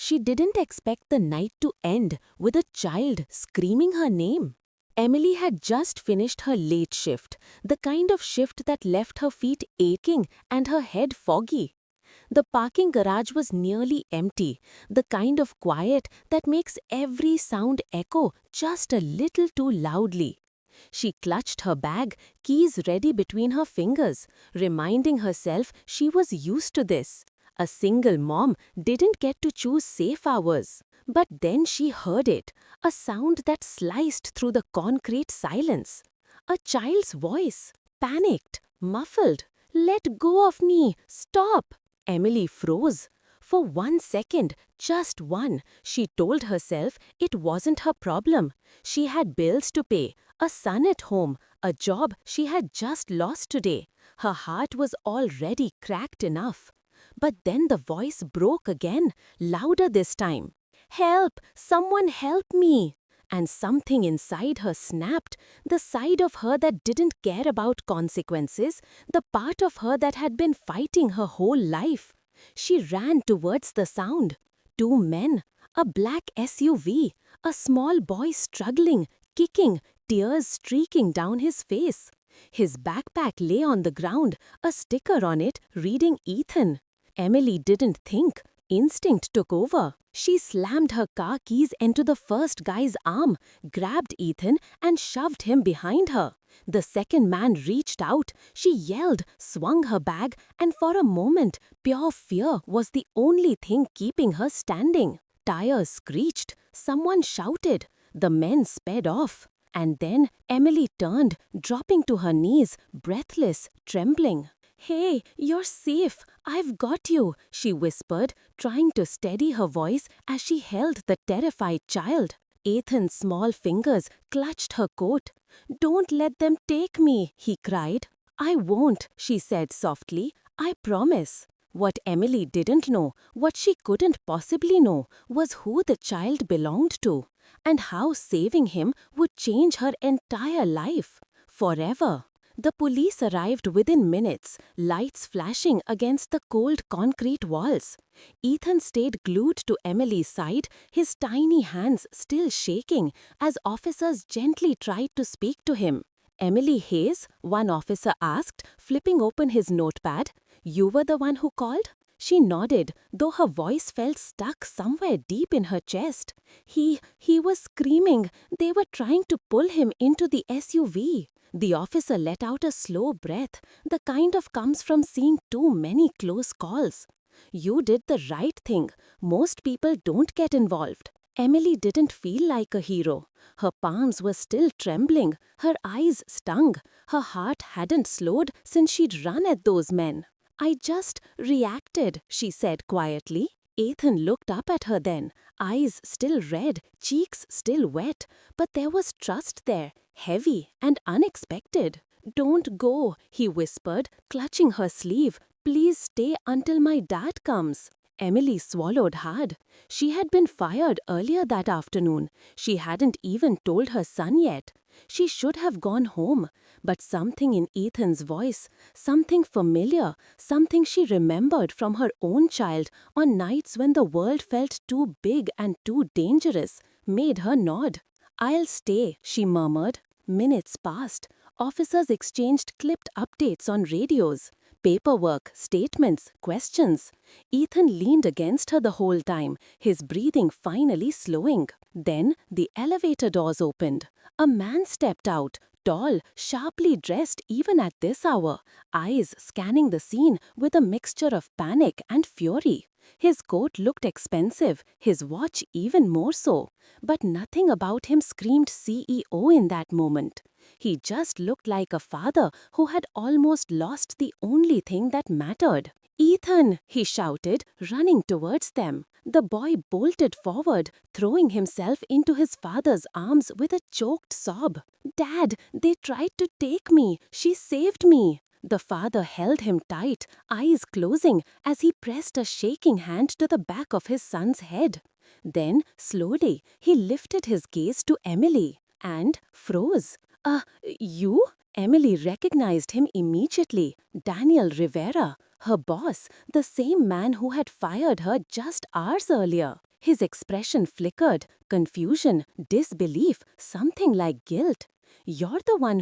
She didn't expect the night to end with a child screaming her name. Emily had just finished her late shift, the kind of shift that left her feet aching and her head foggy. The parking garage was nearly empty, the kind of quiet that makes every sound echo just a little too loudly. She clutched her bag, keys ready between her fingers, reminding herself she was used to this. A single mom didn't get to choose safe hours. But then she heard it, a sound that sliced through the concrete silence. A child's voice, panicked, muffled. "Let go of me! Stop!" Emily froze. For 1 second, just one, she told herself it wasn't her problem. She had bills to pay, a son at home, a job she had just lost today. Her heart was already cracked enough. But then the voice broke again, louder this time. "Help! Someone help me!" And something inside her snapped, the side of her that didn't care about consequences, the part of her that had been fighting her whole life. She ran towards the sound. Two men, a black SUV, a small boy struggling, kicking, tears streaking down his face. His backpack lay on the ground, a sticker on it reading Ethan. Emily didn't think. Instinct took over. She slammed her car keys into the first guy's arm, grabbed Ethan, and shoved him behind her. The second man reached out. She yelled, swung her bag, and for a moment, pure fear was the only thing keeping her standing. Tires screeched. Someone shouted. The men sped off. And then Emily turned, dropping to her knees, breathless, trembling. "Hey, you're safe. I've got you," she whispered, trying to steady her voice as she held the terrified child. Ethan's small fingers clutched her coat. "Don't let them take me," he cried. "I won't," she said softly. "I promise." What Emily didn't know, what she couldn't possibly know, was who the child belonged to, and how saving him would change her entire life. Forever. The police arrived within minutes, lights flashing against the cold concrete walls. Ethan stayed glued to Emily's side, his tiny hands still shaking, as officers gently tried to speak to him. "Emily Hayes?" one officer asked, flipping open his notepad. "You were the one who called?" She nodded, though her voice felt stuck somewhere deep in her chest. He was screaming. They were trying to pull him into the SUV. The officer let out a slow breath, the kind of comes from seeing too many close calls. "You did the right thing. Most people don't get involved." Emily didn't feel like a hero. Her palms were still trembling, her eyes stung. Her heart hadn't slowed since she'd run at those men. "I just reacted," she said quietly. Ethan looked up at her then, eyes still red, cheeks still wet, but there was trust there, heavy and unexpected. "Don't go," he whispered, clutching her sleeve. "Please stay until my dad comes." Emily swallowed hard. She had been fired earlier that afternoon. She hadn't even told her son yet. She should have gone home, but something in Ethan's voice, something familiar, something she remembered from her own child on nights when the world felt too big and too dangerous, made her nod. "I'll stay," she murmured. Minutes passed. Officers exchanged clipped updates on radios. Paperwork, statements, questions. Ethan leaned against her the whole time, his breathing finally slowing. Then the elevator doors opened. A man stepped out, tall, sharply dressed even at this hour, eyes scanning the scene with a mixture of panic and fury. His coat looked expensive, his watch even more so. But nothing about him screamed CEO in that moment. He just looked like a father who had almost lost the only thing that mattered. "Ethan!" he shouted, running towards them. The boy bolted forward, throwing himself into his father's arms with a choked sob. "Dad, they tried to take me. She saved me." The father held him tight, eyes closing, as he pressed a shaking hand to the back of his son's head. Then, slowly, he lifted his gaze to Emily and froze. You?" Emily recognized him immediately. Daniel Rivera, her boss, the same man who had fired her just hours earlier. His expression flickered, confusion, disbelief, something like guilt. "You're the one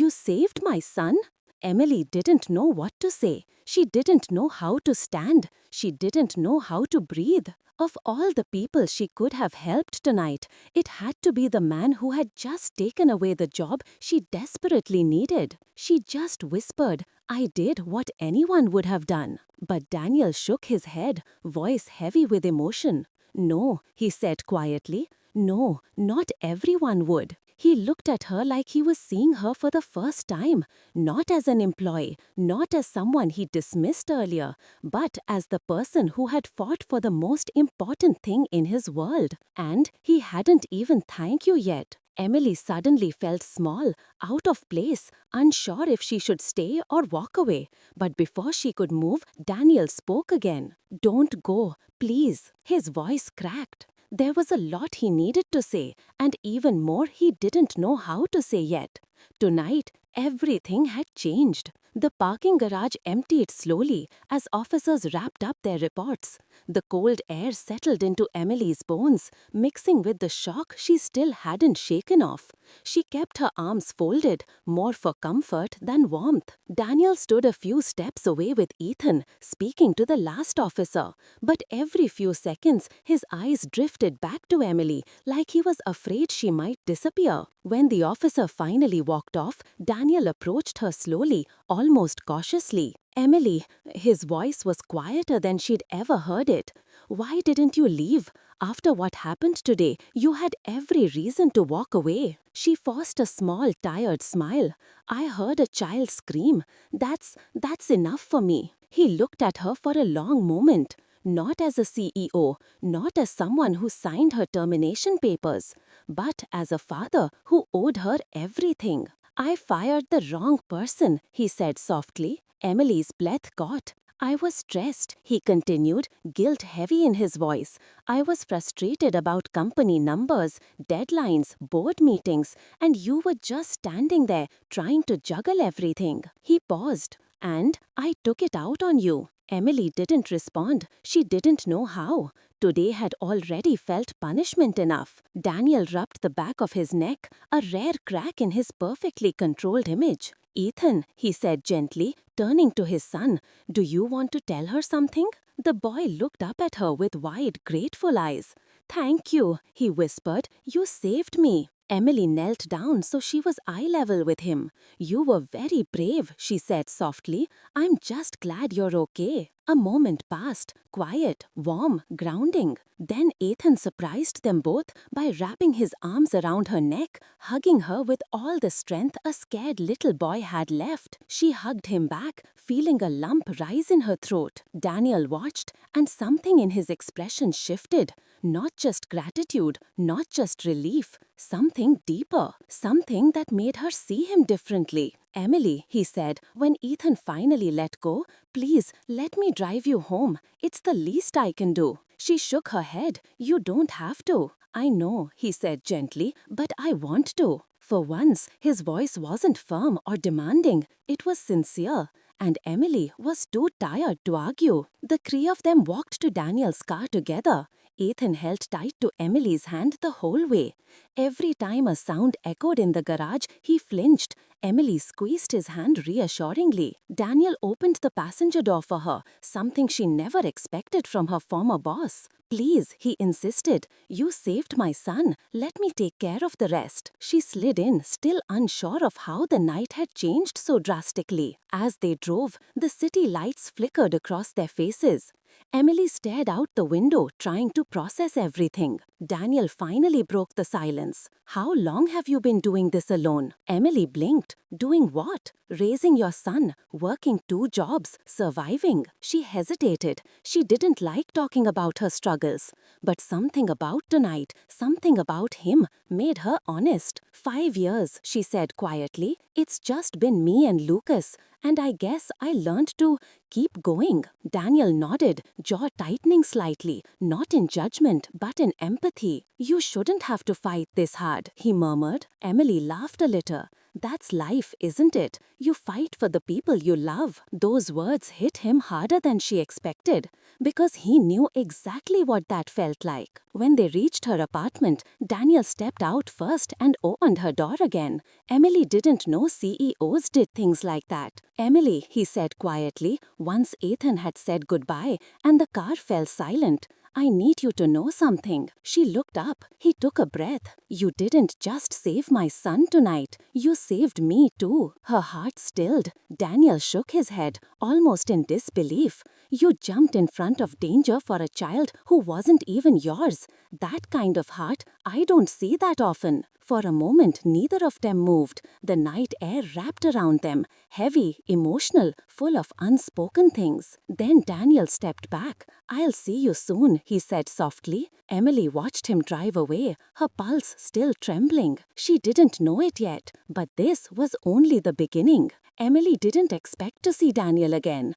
you saved my son?" Emily didn't know what to say. She didn't know how to stand. She didn't know how to breathe. Of all the people she could have helped tonight, it had to be the man who had just taken away the job she desperately needed. She just whispered, "I did what anyone would have done." But Daniel shook his head, voice heavy with emotion. "No," he said quietly. "No, not everyone would." He looked at her like he was seeing her for the first time, not as an employee, not as someone he dismissed earlier, but as the person who had fought for the most important thing in his world. And he hadn't even thanked you yet. Emily suddenly felt small, out of place, unsure if she should stay or walk away. But before she could move, Daniel spoke again. "Don't go, please." His voice cracked. There was a lot he needed to say, and even more he didn't know how to say yet. Tonight, everything had changed. The parking garage emptied slowly as officers wrapped up their reports. The cold air settled into Emily's bones, mixing with the shock she still hadn't shaken off. She kept her arms folded, more for comfort than warmth. Daniel stood a few steps away with Ethan, speaking to the last officer. But every few seconds, his eyes drifted back to Emily, like he was afraid she might disappear. When the officer finally walked off, Daniel approached her slowly, almost cautiously. "Emily," his voice was quieter than she'd ever heard it. "Why didn't you leave? After what happened today, you had every reason to walk away." She forced a small, tired smile. "I heard a child scream. That's enough for me." He looked at her for a long moment. Not as a CEO, not as someone who signed her termination papers, but as a father who owed her everything. "I fired the wrong person," he said softly. Emily's breath caught. "I was stressed," he continued, guilt heavy in his voice. "I was frustrated about company numbers, deadlines, board meetings, and you were just standing there trying to juggle everything." He paused. "And I took it out on you." Emily didn't respond. She didn't know how. Today had already felt punishment enough. Daniel rubbed the back of his neck, a rare crack in his perfectly controlled image. "Ethan," he said gently, turning to his son, "do you want to tell her something?" The boy looked up at her with wide, grateful eyes. "Thank you," he whispered. "You saved me." Emily knelt down so she was eye level with him. "You were very brave," she said softly. "I'm just glad you're okay." A moment passed, quiet, warm, grounding. Then Ethan surprised them both by wrapping his arms around her neck, hugging her with all the strength a scared little boy had left. She hugged him back, feeling a lump rise in her throat. Daniel watched, and something in his expression shifted. Not just gratitude, not just relief, something deeper, something that made her see him differently. "Emily," he said, when Ethan finally let go, "please let me drive you home. It's the least I can do." She shook her head. "You don't have to." "I know," he said gently, "but I want to." For once, his voice wasn't firm or demanding. It was sincere. And Emily was too tired to argue. The three of them walked to Daniel's car together. Ethan held tight to Emily's hand the whole way. Every time a sound echoed in the garage, he flinched. Emily squeezed his hand reassuringly. Daniel opened the passenger door for her, something she never expected from her former boss. "Please," he insisted, "you saved my son. Let me take care of the rest." She slid in, still unsure of how the night had changed so drastically. As they drove, the city lights flickered across their faces. Emily stared out the window, trying to process everything. Daniel finally broke the silence. "How long have you been doing this alone?" Emily blinked. "Doing what?" "Raising your son, working 2 jobs, surviving." She hesitated. She didn't like talking about her struggles. But something about tonight, something about him, made her honest. 5 years, she said quietly. "It's just been me and Lucas. And I guess I learned to keep going." Daniel nodded, jaw tightening slightly, not in judgment, but in empathy. "You shouldn't have to fight this hard," he murmured. Emily laughed a little. That's life, isn't it? You fight for the people you love. Those words hit him harder than she expected, because he knew exactly what that felt like. When they reached her apartment, Daniel stepped out first and opened her door again. Emily didn't know CEOs did things like that. "Emily," he said quietly, once Ethan had said goodbye, and the car fell silent. "I need you to know something." She looked up. He took a breath. "You didn't just save my son tonight. You saved me too." Her heart stilled. Daniel shook his head, almost in disbelief. "You jumped in front of danger for a child who wasn't even yours. That kind of heart, I don't see that often." For a moment, neither of them moved. The night air wrapped around them, heavy, emotional, full of unspoken things. Then Daniel stepped back. "I'll see you soon," he said softly. Emily watched him drive away, her pulse still trembling. She didn't know it yet, but this was only the beginning. Emily didn't expect to see Daniel again.